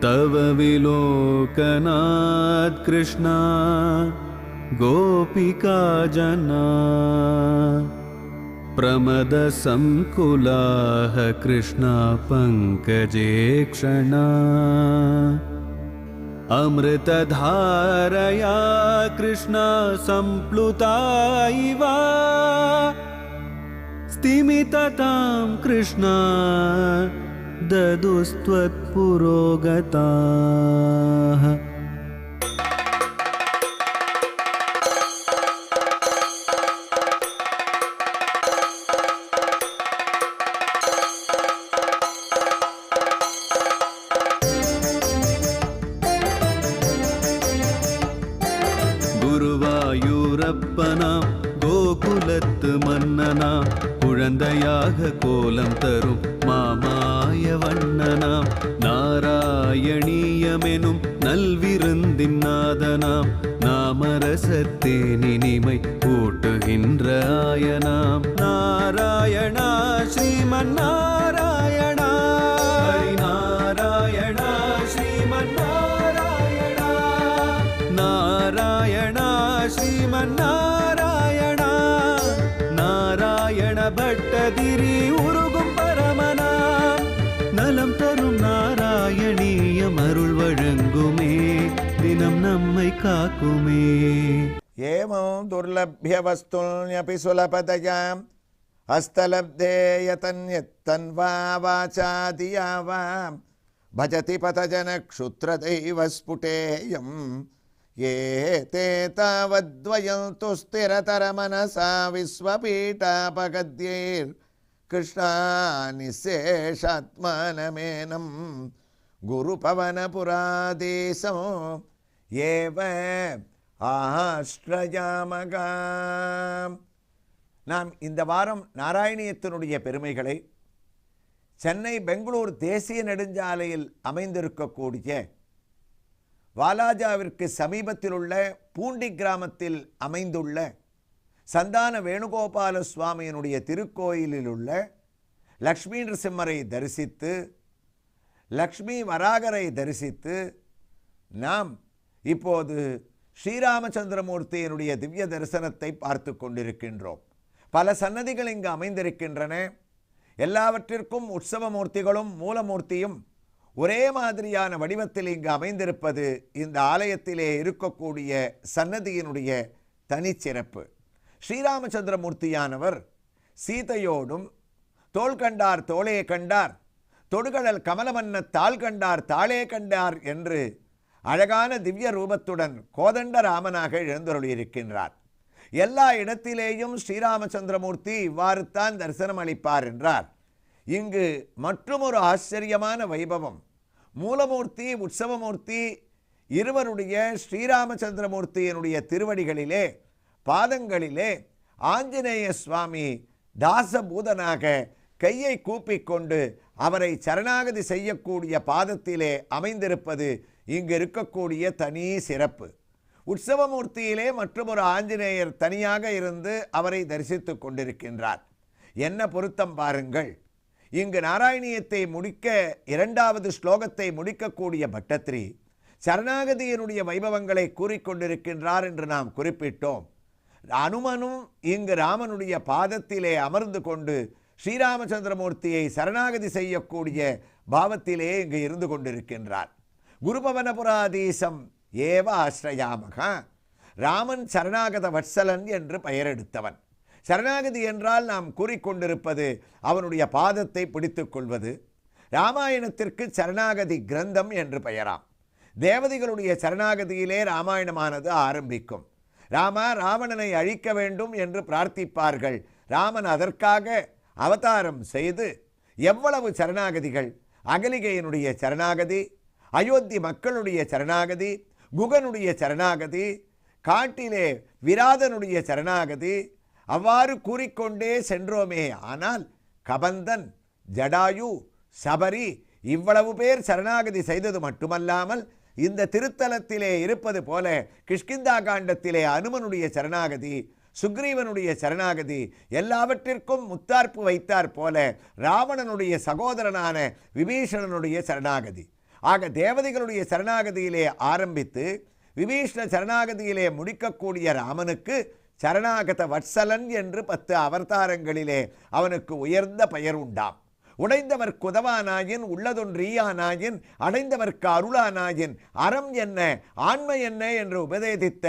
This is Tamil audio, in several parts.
तव विलोकनात् कृष्णा गोपिका जना प्रमदसंकुलाः कृष्णा पङ्कजे क्षणा अमृतधारया कृष्णा सम्प्लुता इव स्तिमिततां कृष्णा ददुस्त्वत्पुरोगताः। குருவாயூரப்பனாம் கோகுலத்து மன்னனாம் குழந்தையாக கோலம் தரும் மாமாய வண்ணனாம் நாராயணீயமெனும் நல்விருந்தின் நாதனாம் நாமரசத்தேனினிமை கூட்டுகின்ற ஆயனாம் நாராயணா ஸ்ரீமன் நாராயணா ஹரிநாராயணா ஸ்ரீமன் நாராயணா நாராயணா ஸ்ரீமன் நாராயணா நாராயண பட்டதிரி உருகும் பரமனா நலம் தரும் நாராயணீயம் அருள் வழங்குமே தினம் நம்மை காக்குமே. ஏவம் துர்லப்ய வஸ்துன்யபி சுலபதயாம் ஹஸ்தலப்தே யதன்யத்தன்வா வாசாதியாவாம் பஜதி பதஜன க்ஷுத்ரதைவ ஸ்புடேயம் ये ते तावद्वयन्तु स्थिरतरमनसा विश्वपीठापगद्यैर् कृष्णानिशेषात्मानमेनं गुरुपवनपुरादेशं एव ஆஸ்ரயாமகா. நாம் இந்த வாரம் நாராயணியத்தினுடைய பெருமைகளை சென்னை பெங்களூர் தேசிய நெடுஞ்சாலையில் அமைந்திருக்கக்கூடிய வாலாஜாவிற்கு சமீபத்தில் உள்ள பூண்டி கிராமத்தில் அமைந்துள்ள சந்தான வேணுகோபால சுவாமியினுடைய திருக்கோயிலில் உள்ள லக்ஷ்மி நரசிம்மரை தரிசித்து லக்ஷ்மி வராகரை தரிசித்து நாம் இப்போது ஸ்ரீராமச்சந்திரமூர்த்தியினுடைய திவ்ய தரிசனத்தை பார்த்து கொண்டிருக்கின்றோம். பல சன்னதிகள் இங்கு அமைந்திருக்கின்றன. எல்லாவற்றிற்கும் உற்சவமூர்த்திகளும் மூலமூர்த்தியும் ஒரே மாதிரியான வடிவத்தில் இங்கு அமைந்திருப்பது இந்த ஆலயத்திலே இருக்கக்கூடிய சன்னதியினுடைய தனிச்சிறப்பு. ஸ்ரீராமச்சந்திரமூர்த்தியானவர் சீதையோடும் தோள் கண்டார் தோளே கண்டார், தொடுகடல் கமலமன்ன தாள் கண்டார் தாளே கண்டார் என்று அழகான திவ்ய ரூபத்துடன் கோதண்ட ராமனாக எழுந்தருளியிருக்கின்றார். எல்லா இடத்திலேயும் ஸ்ரீராமச்சந்திரமூர்த்தி இவ்வாறு தான் தரிசனம் அளிப்பார் என்றார். இங்கு மற்றொரு ஆச்சரியமான வைபவம். மூலமூர்த்தி உற்சவமூர்த்தி இருவருடைய ஸ்ரீராமச்சந்திரமூர்த்தியினுடைய திருவடிகளிலே பாதங்களிலே ஆஞ்சநேய சுவாமி தாசபூதனாக கையை கூப்பிக்கொண்டு அவரை சரணாகதி செய்யக்கூடிய பாதத்திலே அமைந்திருப்பது இங்கு இருக்கக்கூடிய தனி சிறப்பு. உற்சவமூர்த்தியிலே மற்றொரு ஆஞ்சநேயர் தனியாக இருந்து அவரை தரிசித்து கொண்டிருக்கின்றார். என்ன பொருத்தம் பாருங்கள். இங்கு நாராயணியத்தை முடிக்க இரண்டாவது ஸ்லோகத்தை முடிக்கக்கூடிய பட்டத்திரி சரணாகதியினுடைய வைபவங்களை கூறிக்கொண்டிருக்கின்றார் என்று நாம் குறிப்பிட்டோம். அனுமனும் இங்கு ராமனுடைய பாதத்திலே அமர்ந்து கொண்டு ஸ்ரீராமச்சந்திரமூர்த்தியை சரணாகதி செய்யக்கூடிய பாவத்திலே இங்கு இருந்து கொண்டிருக்கின்றார். குருபவனபுராதீசம் ஏவ ஆஸ்ரயாமகா. ராமன் சரணாகத வத்சலன் என்று பெயரெடுத்தவன். சரணாகதி என்றால் நாம் கூறிக்கொண்டிருப்பது அவனுடைய பாதத்தை பிடித்துக் கொள்வது. ராமாயணத்திற்கு சரணாகதி கிரந்தம் என்று பெயராம். தேவதைகளுடைய சரணாகதியிலே ராமாயணமானது ஆரம்பிக்கும். ராவணனை அழிக்க வேண்டும் என்று பிரார்த்திப்பார்கள். ராமன் அதற்காக அவதாரம் செய்து எவ்வளவு சரணாகதிகள், அகலிகையினுடைய சரணாகதி, அயோத்தி மக்களுடைய சரணாகதி, குகனுடைய சரணாகதி, காட்டிலே விராதனுடைய சரணாகதி, அவ்வாறு கூறிக்கொண்டே சென்றோமே. ஆனால் கபந்தன், ஜடாயு, சபரி இவ்வளவு பேர் சரணாகதி செய்தது மட்டுமல்லாமல் இந்த திருத்தலத்திலே இருப்பது போல கிஷ்கிந்தா காண்டத்திலே அனுமனுடைய சரணாகதி, சுக்ரீவனுடைய சரணாகதி, எல்லாவற்றிற்கும் முத்தார்ப்பு வைத்தார் போல ராவணனுடைய சகோதரனான விபீஷணனுடைய சரணாகதி, ஆக தேவதைகளுடைய சரணாகதியிலே ஆரம்பித்து விபீஷ்ண சரணாகதியிலே முடிக்கக்கூடிய ராமனுக்கு சரணாகத வத்சலன் என்று 10 அவதாரங்களிலே அவனுக்கு உயர்ந்த பெயர் உண்டாம். உடைந்தவர் குதவானாயின் உள்ளதொன்றீயானாயின் அடைந்தவர்க்கு அருளானாயின் அறம் என்ன ஆண்மை என்ன என்று உபதேசித்த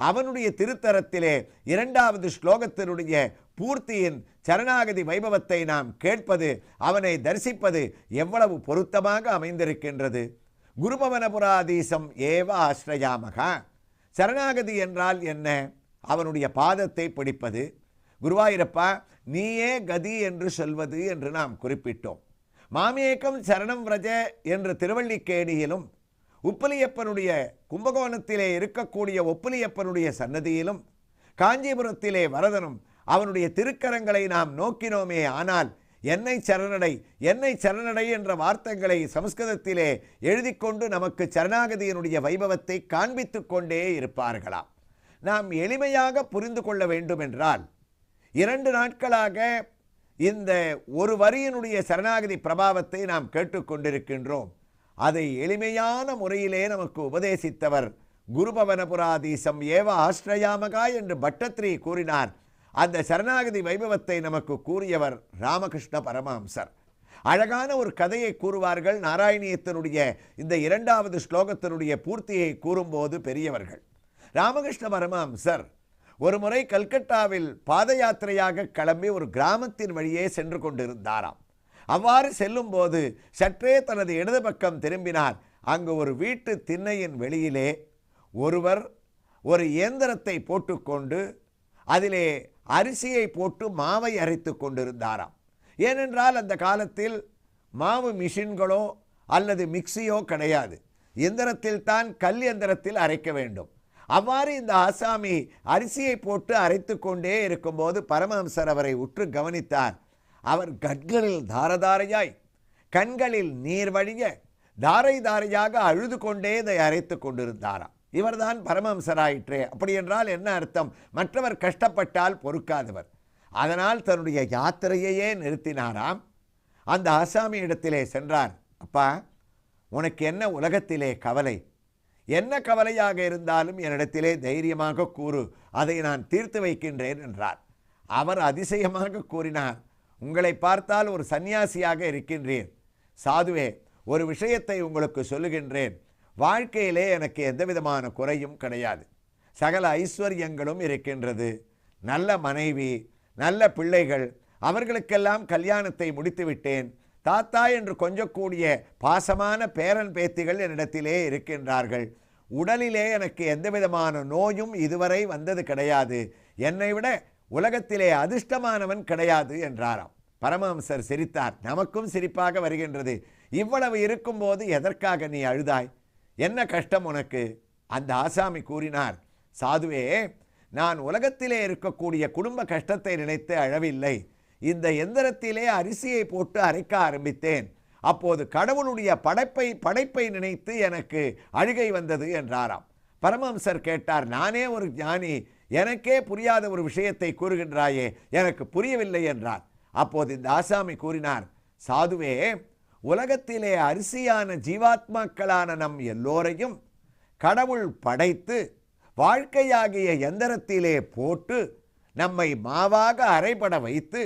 அவனுடைய திருத்தரத்திலே 2வது ஸ்லோகத்தினுடைய பூர்த்தியின் சரணாகதி வைபவத்தை நாம் கேட்பது, அவனை தரிசிப்பது எவ்வளவு பொருத்தமாக அமைந்திருக்கின்றது. குருபவனபுராதீசம் ஏவ ஆஸ்ரயாமகா. சரணாகதி என்றால் என்ன? அவனுடைய பாதத்தை பிடிப்பது. குருவாயூரப்பா நீயே கதி என்று சொல்வது என்று நாம் குறிப்பிட்டோம். மாமேக்கம் சரணம் விரஜ என்று திருவள்ளிக்கேணியிலும் உப்பிலியப்பனுடைய கும்பகோணத்திலே இருக்கக்கூடிய ஒப்பிலியப்பனுடைய சன்னதியிலும் காஞ்சிபுரத்திலே வரதனும் அவனுடைய திருக்கரங்களை நாம் நோக்கினோமே ஆனால் என்னை சரணடை என்னை சரணடை என்ற வார்த்தைகளை சமஸ்கிருதத்திலே எழுதி கொண்டு நமக்கு சரணாகதியினுடைய வைபவத்தை காண்பித்து கொண்டே இருப்பார்களாம். நாம் எளிமையாக புரிந்து கொள்ள வேண்டும் என்றால் 2 நாட்களாக இந்த ஒரு வரியினுடைய சரணாகதி பிரபாவத்தை நாம் கேட்டுக்கொண்டிருக்கின்றோம். அதை எளிமையான முறையிலே நமக்கு உபதேசித்தவர் குருபவனபுராதீசம் ஏவ ஆஸ்ரயாமகா என்று பட்டத்ரி கூறினார். அந்த சரணாகதி வைபவத்தை நமக்கு கூறியவர் ராமகிருஷ்ண பரமஹம்சர். அழகான ஒரு கதையை கூறுவார்கள். நாராயணியத்தினுடைய இந்த 2வது ஸ்லோகத்தினுடைய பூர்த்தியை கூறும்போது பெரியவர்கள். ராமகிருஷ்ண பரமஹம்சர் ஒரு முறை கல்கட்டாவில் பாத யாத்திரையாக கிளம்பி ஒரு கிராமத்தின் வழியே சென்று கொண்டிருந்தாராம். அவ்வாறு செல்லும்போது சற்றே தனது இடது பக்கம் திரும்பினார். அங்கு ஒரு வீட்டு திண்ணையின் வெளியிலே ஒருவர் ஒரு இயந்திரத்தை போட்டுக்கொண்டு அதிலே அரிசியை போட்டு மாவை அரைத்து கொண்டிருந்தாராம். ஏனென்றால் அந்த காலத்தில் மாவு மிஷின்களோ அல்லது மிக்சியோ கிடையாது. எந்திரத்தில் தான் கல் எந்திரத்தில் அரைக்க வேண்டும். அவ்வாறு இந்த ஆசாமி அரிசியை போட்டு அரைத்து கொண்டே இருக்கும்போது பரமஹம்சர் அவரை உற்று கவனித்தார். அவர் கண்களில் தாரதாரையாய் கண்களில் நீர் வழிய தாரை தாரையாக அழுது கொண்டே இதை அரைத்து கொண்டிருந்தாராம். இவர்தான் பரமஹம்சராயிற்றே. அப்படி என்றால் என்ன அர்த்தம்? மற்றவர் கஷ்டப்பட்டால் பொறுக்காதவர். அதனால் தன்னுடைய யாத்திரையே நிறுத்தினாராம். அந்த ஆசாமி இடத்திலே சென்றார். அப்பா, உனக்கு என்ன உலகத்திலே கவலை? என்ன கவலையாக இருந்தாலும் என்னிடத்திலே தைரியமாக கூறு, அதை நான் தீர்த்து வைக்கின்றேன் என்றார். அவர் அதிசயமாக கூறினார், உங்களை பார்த்தால் ஒரு சன்னியாசியாக இருக்கின்றீர். சாதுவே, ஒரு விஷயத்தை உங்களுக்கு சொல்லுகின்றேன். வாழ்க்கையிலே எனக்கு எந்த விதமான குறையும் கிடையாது. சகல ஐஸ்வர்யங்களும் இருக்கின்றது. நல்ல மனைவி, நல்ல பிள்ளைகள், அவர்களுக்கெல்லாம் கல்யாணத்தை முடித்து விட்டேன். தாத்தா என்று கொஞ்சக்கூடிய பாசமான பேரன் பேத்திகள் என்னிடத்திலே இருக்கின்றார்கள். உடலிலே எனக்கு எந்த விதமான நோயும் இதுவரை வந்தது கிடையாது. என்னை விட உலகத்திலே அதிர்ஷ்டமானவன் கிடையாது என்றாராம். பரமஹம்சர் சிரித்தார். நமக்கும் சிரிப்பாக வருகின்றது. இவ்வளவு இருக்கும்போது எதற்காக நீ அழுதாய்? என்ன கஷ்டம் உனக்கு? அந்த ஆசாமி கூறினார், சாதுவே, நான் உலகத்திலே இருக்கக்கூடிய குடும்ப கஷ்டத்தை நினைத்து அழவில்லை. இந்த எந்திரத்திலே அரிசியை போட்டு அரைக்க ஆரம்பித்தேன். அப்போது கடவுளுடைய படைப்பை நினைத்து எனக்கு அழுகை வந்தது என்றாராம். பரமஹம்சர் கேட்டார், நானே ஒரு ஞானி, எனக்கே புரியாத ஒரு விஷயத்தை கூறுகின்றாயே, எனக்கு புரியவில்லை என்றார். அப்போது இந்த ஆசாமி கூறினார், சாதுவே, உலகத்திலே அரிசியான ஜீவாத்மாக்களான நம் எல்லோரையும் கடவுள் படைத்து வாழ்க்கையாகிய எந்திரத்திலே போட்டு நம்மை மாவாக அரைபட வைத்து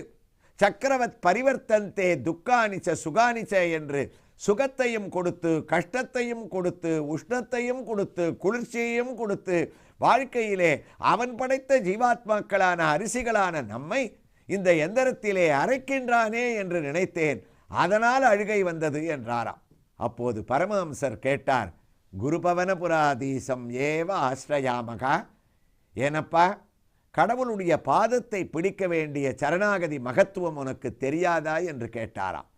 சக்கரவத் பரிவர்த்தந்தே துக்கானிச்ச சுகானிச்ச என்று சுகத்தையும் கொடுத்து கஷ்டத்தையும் கொடுத்து உஷ்ணத்தையும் கொடுத்து குளிர்ச்சியையும் கொடுத்து வாழ்க்கையிலே அவன் படைத்த ஜீவாத்மாக்களான அரிசிகளான நம்மை இந்த எந்திரத்திலே அரைக்கின்றானே என்று நினைத்தேன். அதனால் அழுகை வந்தது என்றாராம். அப்போது பரமஹம்சர் கேட்டார், குருபவனபுராதீசம் ஏவ ஆஸ்ரயாமகா. ஏனப்பா, கடவுளுடைய பாதத்தை பிடிக்க வேண்டிய சரணாகதி மகத்துவம் உனக்கு தெரியாதா என்று கேட்டாராம்.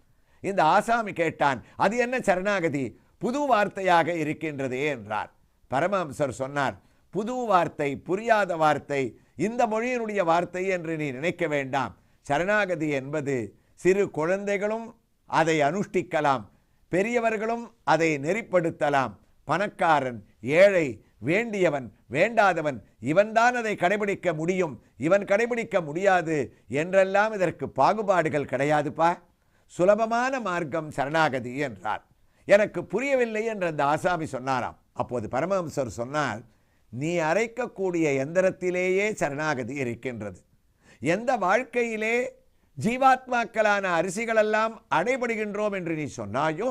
இந்த ஆசாமி கேட்டான், அது என்ன சரணாகதி? புது வார்த்தையாக இருக்கின்றதே என்றார். பரமஹம்சர் சொன்னார், புது வார்த்தை, புரியாத வார்த்தை, இந்த மொழியினுடைய வார்த்தை என்று நீ நினைக்க வேண்டாம். சரணாகதி என்பது சிறு குழந்தைகளும் அதை அனுஷ்டிக்கலாம், பெரியவர்களும் அதை நெறிப்படுத்தலாம். பணக்காரன், ஏழை, வேண்டியவன், வேண்டாதவன், இவன்தான் அதை கடைபிடிக்க முடியும், இவன் கடைபிடிக்க முடியாது என்றெல்லாம் இதற்கு பாகுபாடுகள் கிடையாதுப்பா. சுலபமான மார்க்கம் சரணாகதி என்றார். எனக்கு புரியவில்லை என்று அந்த ஆசாமி சொன்னாராம். அப்போது பரமஹம்சர் சொன்னார், நீ அரைக்கக்கூடிய எந்திரத்திலேயே சரணாகதி இருக்கின்றது. எந்த வாழ்க்கையிலே ஜீவாத்மாக்களான அரிசிகளெல்லாம் அடைபடுகின்றோம் என்று நீ சொன்னாயோ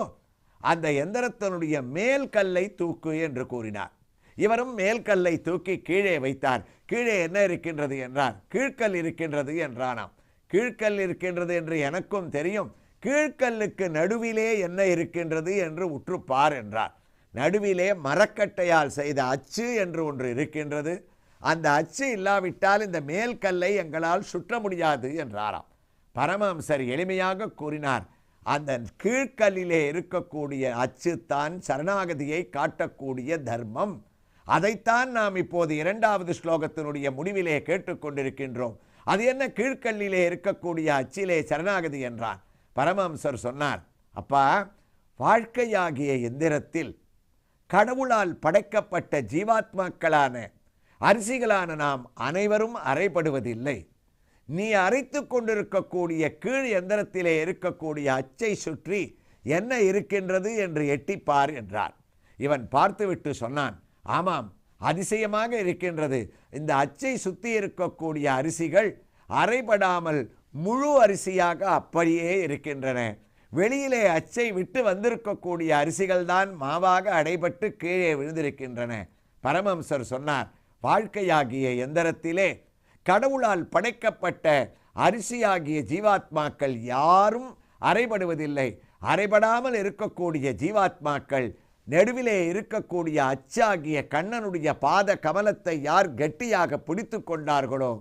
அந்த எந்திரத்தினுடைய மேல் கல்லை தூக்கு என்று கூறினார். இவரும் மேல் கல்லை தூக்கி கீழே வைத்தார். கீழே என்ன இருக்கின்றது என்றார். கீழ்கல் இருக்கின்றது என்றானாம். கீழ்கல் இருக்கின்றது என்று எனக்கும் தெரியும், கீழ்கல்லுக்கு நடுவிலே என்ன இருக்கின்றது என்று உற்றுப்பார் என்றார். நடுவிலே மரக்கட்டையால் செய்த அச்சு என்று ஒன்று இருக்கின்றது. அந்த அச்சு இல்லாவிட்டால் இந்த மேல் கல்லை எங்களால் சுற்ற முடியாது என்றாராம். பரமஹம்சர் எளிமையாக கூறினார், அந்த கீழ்கல்லிலே இருக்கக்கூடிய அச்சு தான் சரணாகதியை காட்டக்கூடிய தர்மம். அதைத்தான் நாம் இப்போது 2வது ஸ்லோகத்தினுடைய முடிவிலே கேட்டுக்கொண்டிருக்கின்றோம். அது என்ன கீழ்கல்லிலே இருக்கக்கூடிய அச்சிலே சரணாகதி என்றான். பரமஹம்சர் சொன்னார், அப்பா, வாழ்க்கையாகிய எந்திரத்தில் கடவுளால் படைக்கப்பட்ட ஜீவாத்மாக்களான அரிசிகளான நாம் அனைவரும் அறைபடுவதில்லை. நீ அரைத்து கொண்டிருக்கக்கூடிய கீழ் எந்திரத்திலே இருக்கக்கூடிய அச்சை சுற்றி என்ன இருக்கின்றது என்று எட்டிப்பார் என்றார். இவன் பார்த்துவிட்டு சொன்னான், ஆமாம், அதிசயமாக இருக்கின்றது. இந்த அச்சை சுற்றி இருக்கக்கூடிய அரிசிகள் அரைபடாமல் முழு அரிசியாக அப்படியே இருக்கின்றன. வெளியிலே அச்சை விட்டு வந்திருக்கக்கூடிய அரிசிகள் தான் மாவாக அடைபட்டு கீழே விழுந்திருக்கின்றன. பரமஹம்சர் சொன்னார், வாழ்க்கையாகிய எந்திரத்திலே கடவுளால் படைக்கப்பட்ட அரிசியாகிய ஜீவாத்மாக்கள் யாரும் அறைபடுவதில்லை. அறைபடாமல் இருக்கக்கூடிய ஜீவாத்மாக்கள் நடுவிலே இருக்கக்கூடிய அச்சாகிய கண்ணனுடைய பாத கமலத்தை யார் கெட்டியாக பிடித்து கொண்டார்களோ,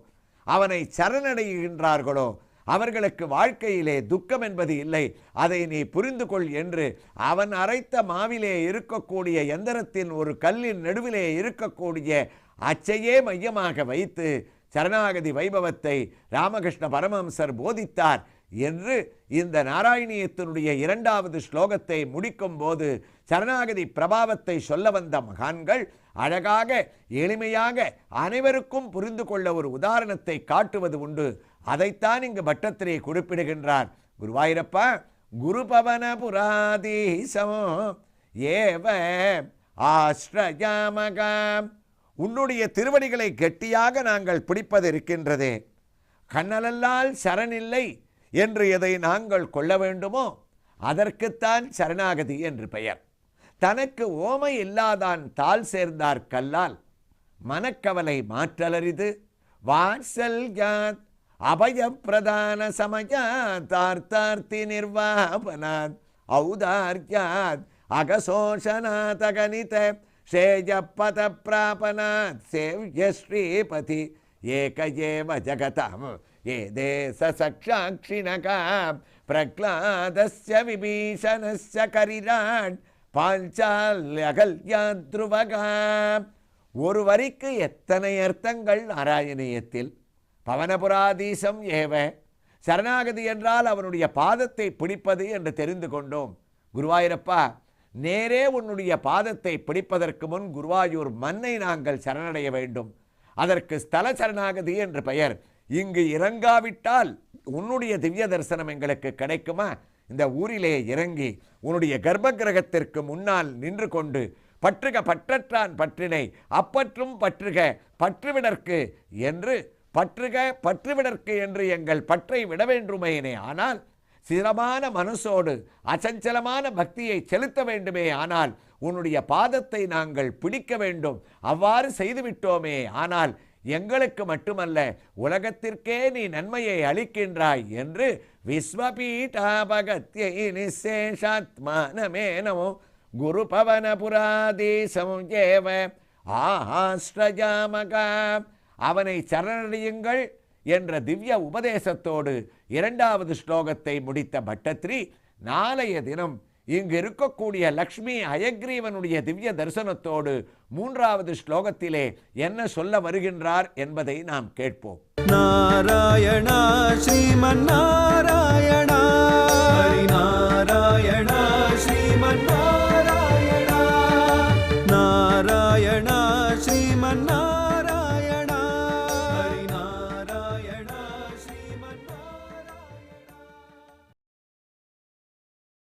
அவனை சரணடைகின்றார்களோ, அவர்களுக்கு வாழ்க்கையிலே துக்கம் என்பது இல்லை. அதை நீ புரிந்து கொள் என்று அவன் அரைத்த மாவிலே இருக்கக்கூடிய எந்திரத்தின் ஒரு கல்லின் நடுவிலே இருக்கக்கூடிய அச்சையே மையமாக வைத்து சரணாகதி வைபவத்தை ராமகிருஷ்ண பரமஹம்சர் போதித்தார் என்று இந்த நாராயணியத்தினுடைய 2வது ஸ்லோகத்தை முடிக்கும் போது சரணாகதி பிரபாவத்தை சொல்ல வந்த மகான்கள் அழகாக எளிமையாக அனைவருக்கும் புரிந்து கொள்ள ஒரு உதாரணத்தை காட்டுவது உண்டு. அதைத்தான் இங்கு பட்டத்திலே குறிப்பிடுகின்றார். குருவாயூரப்பா, குருபவன புராதீசமோ ஏவ ஆஸ்ரயாமகம், உன்னுடைய திருவடிகளை கெட்டியாக நாங்கள் பிடிப்பது இருக்கின்றதே, கண்ணலல்லால் சரணில்லை என்று எதை நாங்கள் கொள்ள வேண்டுமோ அதற்குத்தான் சரணாகதி என்று பெயர். தனக்கு ஓமை இல்லாதான் தாள் சேர்ந்தார் கல்லால் மனக்கவலை மாற்றலரிது வாத்சல்யாத் அபயப்பிரதான சமயாத்தார்த்தார்த்தி நிர்வாபனாத் ஔதார்யாத் அகசோஷனாத் அகனித ஷேயப்பத பிராபனாத் சேவ்ய ஸ்ரீபதி ஏக ஏவ ஜகதாம் ஏதே சசாட்சாட்சிணகாம் பிரக்லாதஸ்ய விபீஷணஸ்ய கரிராட் பாஞ்சால்யகல்யாத்ருவகாம். ஒரு வரிக்கு எத்தனை அர்த்தங்கள் நாராயணியத்தில். பவனபுராதீசம் ஏவ, சரணாகதி என்றால் அவனுடைய பாதத்தை பிடிப்பது என்று தெரிந்து கொண்டோம். குருவாயூரப்பா, நேரே உன்னுடைய பாதத்தை பிடிப்பதற்கு முன் குருவாயூர் மண்ணை நாங்கள் சரணடைய வேண்டும். அதற்கு ஸ்தல சரணாகதி என்று பெயர். இங்கு இறங்காவிட்டால் உன்னுடைய திவ்ய தரிசனம் எங்களுக்கு கிடைக்குமா? இந்த ஊரிலே இறங்கி உன்னுடைய கர்ப்ப கிரகத்திற்கு முன்னால் நின்று கொண்டு பற்றுக பற்றற்றான் பற்றினை அப்பற்றும் பற்றுக பற்றுவிடற்கு என்று பற்றுக பற்றுவிடற்கு என்று எங்கள் பற்றை விட வேண்டுமேனே. ஆனால் சிரமான மனசோடு அசஞ்சலமான பக்தியை செலுத்த வேண்டுமே. ஆனால் உன்னுடைய பாதத்தை நாங்கள் பிடிக்க வேண்டும். அவ்வாறு செய்துவிட்டோமே. ஆனால் எங்களுக்கு மட்டுமல்ல, உலகத்திற்கே நீ நன்மையை அளிக்கின்றாய் என்று விஸ்வபீட்டாபகத்யை நிசேஷாத்மானமே நமோ குரு பவன புராதீசம் ஏவ ஆஹாஸ்ரஜாமகா. அவனை சரணடையுங்கள் என்ற திவ்ய உபதேசத்தோடு 2வது ஸ்லோகத்தை முடித்த பட்டத்ரி நாளைய தினம் இங்கு இருக்கக்கூடிய லக்ஷ்மி அயக்ரீவனுடைய திவ்ய தரிசனத்தோடு 3வது ஸ்லோகத்திலே என்ன சொல்ல வருகின்றார் என்பதை நாம் கேட்போம். நாராயணா ஸ்ரீமன் நாராயணா